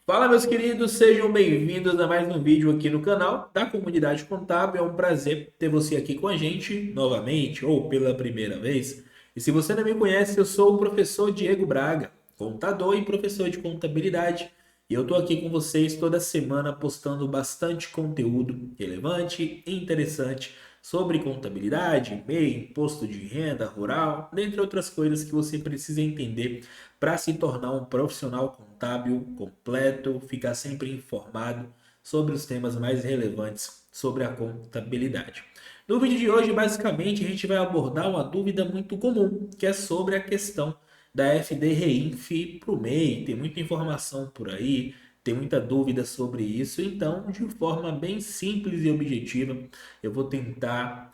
Fala, meus queridos, sejam bem-vindos a mais um vídeo aqui no canal da Comunidade Contábil. É um prazer ter você aqui com a gente novamente ou pela primeira vez. E se você não me conhece, eu sou o professor Diego Braga, contador e professor de contabilidade. E eu estou aqui com vocês toda semana postando bastante conteúdo relevante e interessante sobre contabilidade, MEI, imposto de renda rural, dentre outras coisas que você precisa entender para se tornar um profissional contábil completo, ficar sempre informado sobre os temas mais relevantes sobre a contabilidade. No vídeo de hoje, basicamente, a gente vai abordar uma dúvida muito comum, que é sobre a questão da FD Reinf para o MEI. Tem muita informação por aí, tem muita dúvida sobre isso, então, de forma bem simples e objetiva, eu vou tentar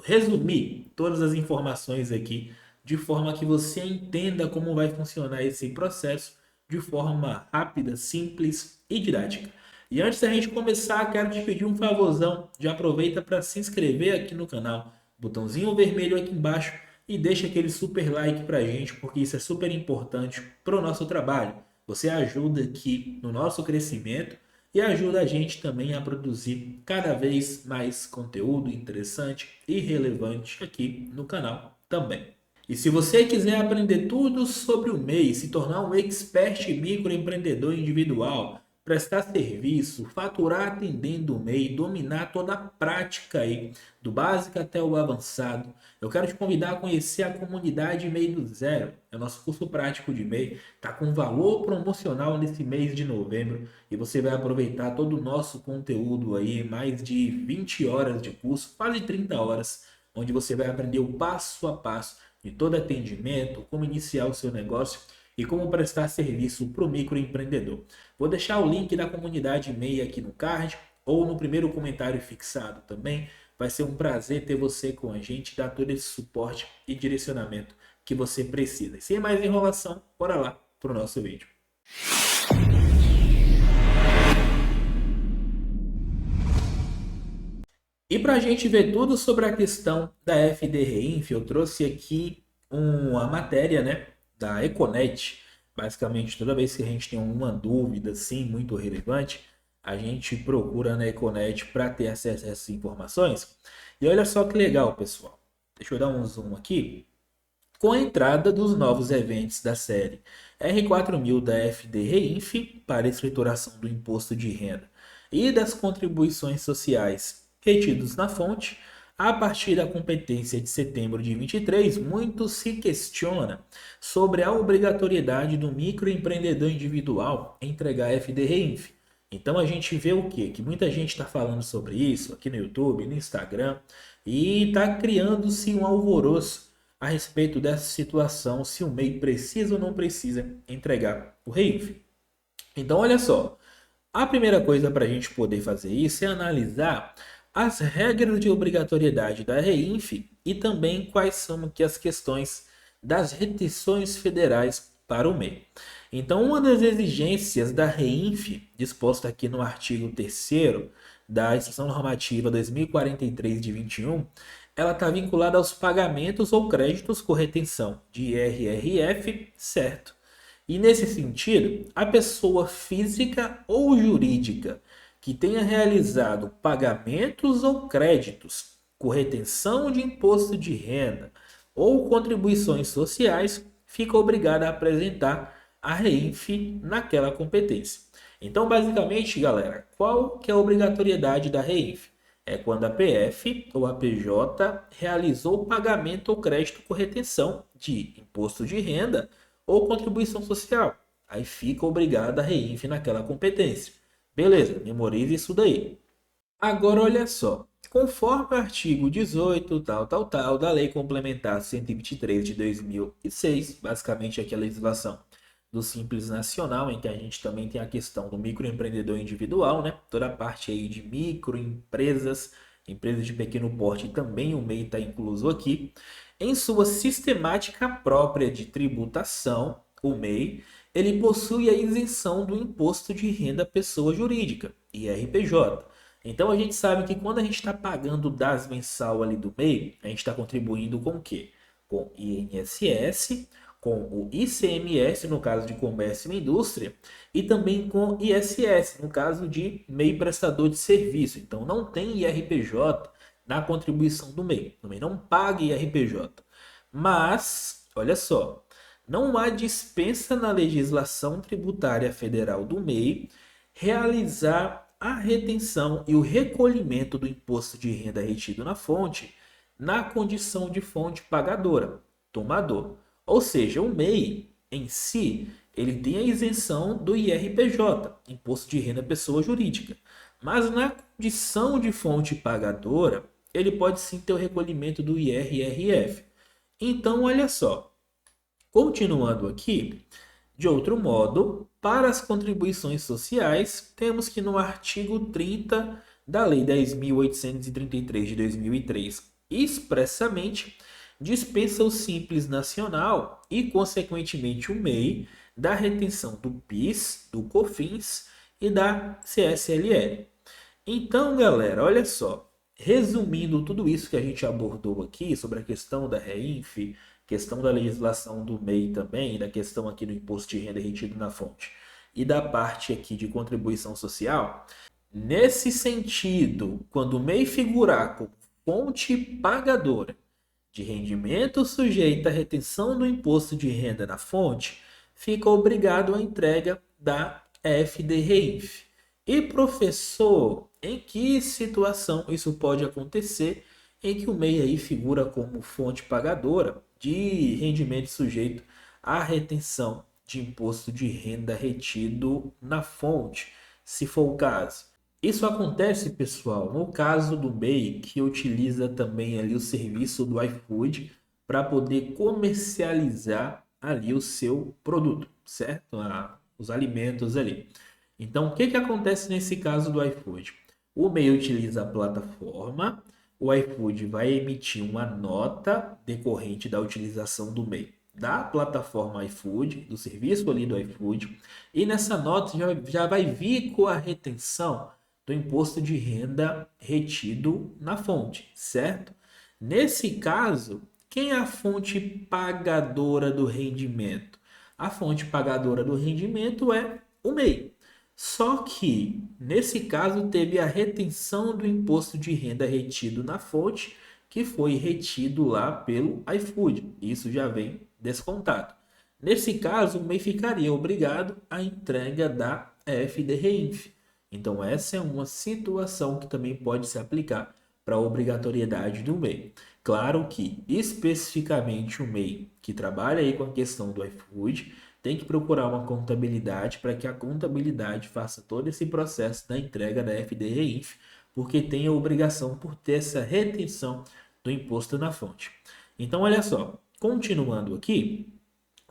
resumir todas as informações aqui de forma que você entenda como vai funcionar esse processo de forma rápida, simples e didática. E antes da gente começar, quero te pedir um favorzão. Já aproveita para se inscrever aqui no canal, botãozinho vermelho aqui embaixo e deixa aquele super like para a gente, porque isso é super importante para o nosso trabalho. Você ajuda aqui no nosso crescimento e ajuda a gente também a produzir cada vez mais conteúdo interessante e relevante aqui no canal também. E se você quiser aprender tudo sobre o MEI, se tornar um expert microempreendedor individual, prestar serviço, faturar atendendo o MEI, dominar toda a prática aí, do básico até o avançado, eu quero te convidar a conhecer a comunidade MEI do Zero. É o nosso curso prático de MEI, está com valor promocional nesse mês de novembro e você vai aproveitar todo o nosso conteúdo aí, mais de 20 horas de curso, quase 30 horas, onde você vai aprender o passo a passo de todo atendimento, como iniciar o seu negócio e como prestar serviço para o microempreendedor. Vou deixar o link da comunidade MEI aqui no card ou no primeiro comentário fixado também. Vai ser um prazer ter você com a gente, dar todo esse suporte e direcionamento que você precisa. E sem mais enrolação, bora lá para o nosso vídeo. E para a gente ver tudo sobre a questão da FD Reinf, eu trouxe aqui uma matéria, né, da Econet. Basicamente, toda vez que a gente tem uma dúvida, assim, muito relevante, a gente procura na Econet para ter acesso a essas informações. E olha só que legal, pessoal. Deixa eu dar um zoom aqui. Com a entrada dos novos eventos da série R4000 da FD Reinf para escrituração do imposto de renda e das contribuições sociais retidos na fonte, a partir da competência de setembro de 23, muito se questiona sobre a obrigatoriedade do microempreendedor individual entregar FD Reinf. Então a gente vê o quê? Que muita gente está falando sobre isso aqui no YouTube, no Instagram, e está criando-se um alvoroço a respeito dessa situação, se o MEI precisa ou não precisa entregar o REIF. Então, olha só, a primeira coisa para a gente poder fazer isso é analisar as regras de obrigatoriedade da REINF e também quais são aqui as questões das retenções federais para o MEI. Então, uma das exigências da REINF, disposta aqui no artigo 3º da Instrução Normativa 2043 de 21, ela está vinculada aos pagamentos ou créditos com retenção de IRRF, certo? E nesse sentido, a pessoa física ou jurídica que tenha realizado pagamentos ou créditos com retenção de imposto de renda ou contribuições sociais fica obrigada a apresentar a REINF naquela competência. Então, basicamente, galera, qual que é a obrigatoriedade da REINF? É quando a PF ou a PJ realizou pagamento ou crédito com retenção de imposto de renda ou contribuição social. Aí fica obrigada a REINF naquela competência. Beleza, memorize isso daí. Agora olha só, conforme o artigo 18, tal, da Lei Complementar 123 de 2006, basicamente aquela legislação do Simples Nacional, em que a gente também tem a questão do microempreendedor individual, né? Toda a parte aí de microempresas, empresas de pequeno porte, também o MEI está incluso aqui. Em sua sistemática própria de tributação, o MEI, ele possui a isenção do imposto de renda pessoa jurídica, IRPJ. Então a gente sabe que quando a gente está pagando o DAS mensal ali do MEI, a gente está contribuindo com o quê? Com INSS, com o ICMS, no caso de comércio e indústria, e também com ISS, no caso de MEI prestador de serviço. Então, não tem IRPJ na contribuição do MEI. Também não paga IRPJ. Mas, olha só, não há dispensa na legislação tributária federal do MEI realizar a retenção e o recolhimento do imposto de renda retido na fonte na condição de fonte pagadora, tomador. Ou seja, o MEI em si, ele tem a isenção do IRPJ, Imposto de Renda Pessoa Jurídica. Mas na condição de fonte pagadora, ele pode sim ter o recolhimento do IRRF. Então, olha só, continuando aqui, de outro modo, para as contribuições sociais, temos que no artigo 30 da Lei 10.833 de 2003, expressamente dispensa o Simples Nacional e, consequentemente, o MEI da retenção do PIS, do COFINS e da CSLL. Então, galera, olha só. Resumindo tudo isso que a gente abordou aqui sobre a questão da REINF, questão da legislação do MEI também, da questão aqui do imposto de renda retido na fonte e da parte aqui de contribuição social, nesse sentido, quando o MEI figurar como fonte pagadora de rendimento sujeito à retenção do imposto de renda na fonte, fica obrigado à entrega da FD-REINF. E professor, em que situação isso pode acontecer em que o MEI aí figura como fonte pagadora de rendimento sujeito à retenção de imposto de renda retido na fonte, se for o caso? Isso acontece, pessoal, no caso do MEI que utiliza também ali o serviço do iFood para poder comercializar ali o seu produto, certo? Os alimentos ali. Então, o que que acontece nesse caso do iFood? O MEI utiliza a plataforma, o iFood vai emitir uma nota decorrente da utilização do MEI da plataforma iFood, do serviço ali do iFood, e nessa nota já vai vir com a retenção do imposto de renda retido na fonte, certo? Nesse caso, quem é a fonte pagadora do rendimento? A fonte pagadora do rendimento é o MEI. Só que, nesse caso, teve a retenção do imposto de renda retido na fonte, que foi retido lá pelo iFood. Isso já vem descontado. Nesse caso, o MEI ficaria obrigado à entrega da FD-REINF. Então, essa é uma situação que também pode se aplicar para a obrigatoriedade do MEI. Claro que, especificamente, o MEI que trabalha aí com a questão do iFood tem que procurar uma contabilidade para que a contabilidade faça todo esse processo da entrega da FD-REINF, porque tem a obrigação por ter essa retenção do imposto na fonte. Então, olha só, continuando aqui,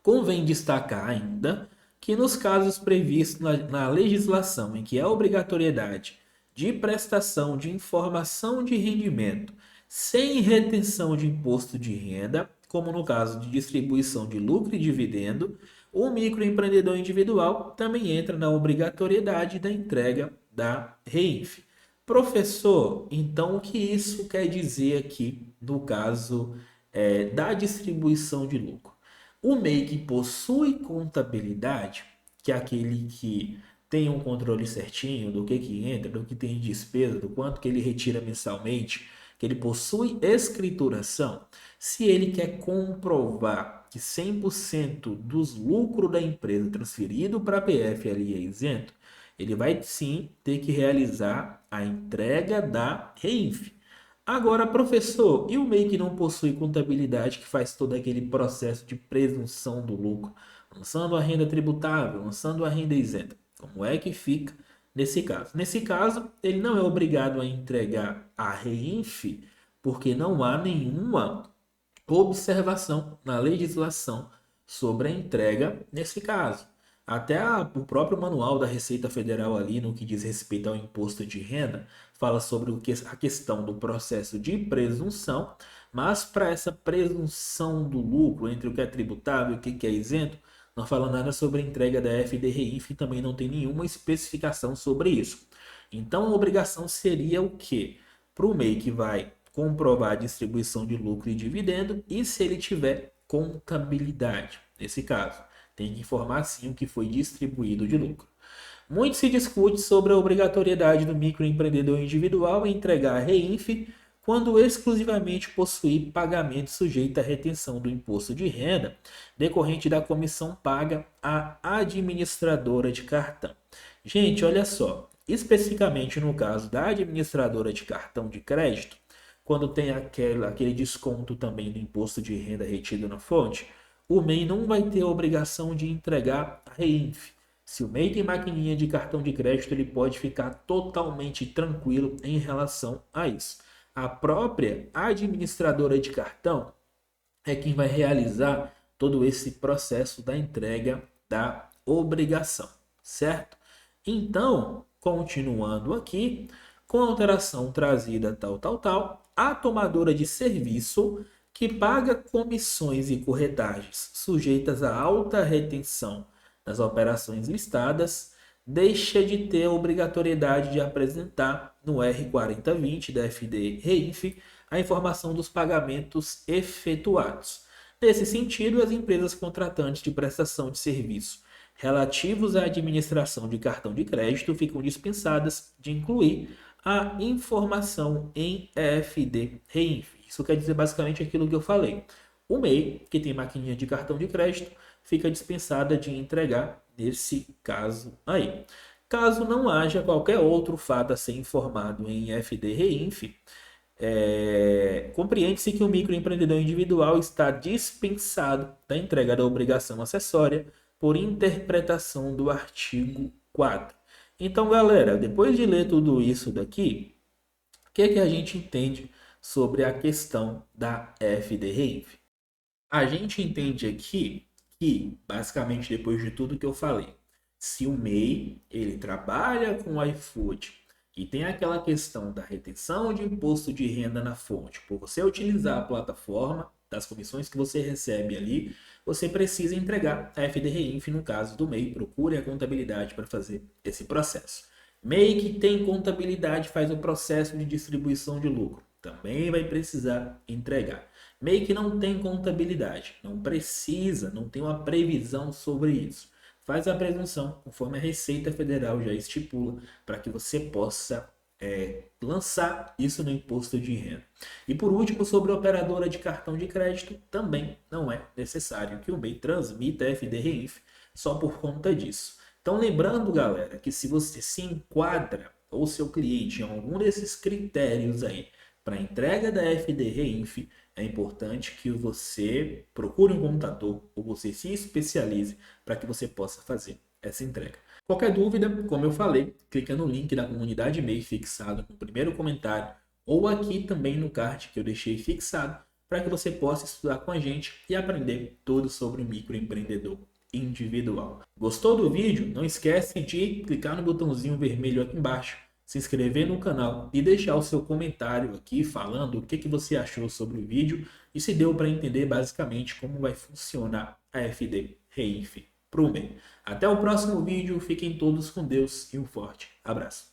convém destacar ainda que nos casos previstos na legislação em que há obrigatoriedade de prestação de informação de rendimento sem retenção de imposto de renda, como no caso de distribuição de lucro e dividendo, o microempreendedor individual também entra na obrigatoriedade da entrega da REINF. Professor, então o que isso quer dizer aqui no caso da distribuição de lucro? O MEI que possui contabilidade, que é aquele que tem um controle certinho do que entra, do que tem de despesa, do quanto que ele retira mensalmente, que ele possui escrituração, se ele quer comprovar que 100% dos lucros da empresa transferido para a PF ali é isento, ele vai sim ter que realizar a entrega da REINF. Agora, professor, e o MEI que não possui contabilidade, que faz todo aquele processo de presunção do lucro, lançando a renda tributável, lançando a renda isenta? Como é que fica nesse caso? Nesse caso, ele não é obrigado a entregar a REINF, porque não há nenhuma observação na legislação sobre a entrega nesse caso. Até o próprio manual da Receita Federal ali, no que diz respeito ao imposto de renda, fala sobre a questão do processo de presunção, mas para essa presunção do lucro entre o que é tributável e o que é isento, não fala nada sobre a entrega da FD-REINF e também não tem nenhuma especificação sobre isso. Então a obrigação seria o quê? Para o MEI que vai comprovar a distribuição de lucro e dividendo, e se ele tiver contabilidade. Nesse caso, tem que informar sim o que foi distribuído de lucro. Muito se discute sobre a obrigatoriedade do microempreendedor individual em entregar a REINF quando exclusivamente possuir pagamento sujeito à retenção do imposto de renda decorrente da comissão paga à administradora de cartão. Gente, olha só, especificamente no caso da administradora de cartão de crédito, quando tem aquele desconto também do imposto de renda retido na fonte, o MEI não vai ter a obrigação de entregar a REINF. Se o MEI tem maquininha de cartão de crédito, ele pode ficar totalmente tranquilo em relação a isso. A própria administradora de cartão é quem vai realizar todo esse processo da entrega da obrigação, certo? Então, continuando aqui, com a alteração trazida tal, a tomadora de serviço que paga comissões e corretagens sujeitas a alta retenção nas operações listadas, deixa de ter a obrigatoriedade de apresentar no R4020 da FD-REINF a informação dos pagamentos efetuados. Nesse sentido, as empresas contratantes de prestação de serviço relativos à administração de cartão de crédito ficam dispensadas de incluir a informação em EFD-REINF. Isso quer dizer basicamente aquilo que eu falei. O MEI, que tem maquininha de cartão de crédito, fica dispensada de entregar nesse caso aí. Caso não haja qualquer outro fato a ser informado em FD-REINF, compreende-se que o microempreendedor individual está dispensado da entrega da obrigação acessória por interpretação do artigo 4. Então, galera, depois de ler tudo isso daqui, o que é que a gente entende sobre a questão da FD-REINF? A gente entende aqui que, basicamente, depois de tudo que eu falei, se o MEI ele trabalha com o iFood e tem aquela questão da retenção de imposto de renda na fonte, por você utilizar a plataforma, das comissões que você recebe ali, você precisa entregar a FD-REINF no caso do MEI. Procure a contabilidade para fazer esse processo. MEI que tem contabilidade faz o processo de distribuição de lucro, também vai precisar entregar. MEI que não tem contabilidade, não precisa, não tem uma previsão sobre isso. Faz a presunção, conforme a Receita Federal já estipula, para que você possa lançar isso no imposto de renda. E por último, sobre a operadora de cartão de crédito, também não é necessário que o MEI transmita FD-REINF só por conta disso. Então, lembrando, galera, que se você se enquadra ou seu cliente em algum desses critérios aí para entrega da FD-REINF, é importante que você procure um contador ou você se especialize para que você possa fazer essa entrega. Qualquer dúvida, como eu falei, clica no link da comunidade MEI fixado no primeiro comentário ou aqui também no card que eu deixei fixado para que você possa estudar com a gente e aprender tudo sobre o microempreendedor individual. Gostou do vídeo? Não esquece de clicar no botãozinho vermelho aqui embaixo, se inscrever no canal e deixar o seu comentário aqui falando o que você achou sobre o vídeo e se deu para entender basicamente como vai funcionar a FD-REINF para o MEI. Até o próximo vídeo, fiquem todos com Deus e um forte abraço.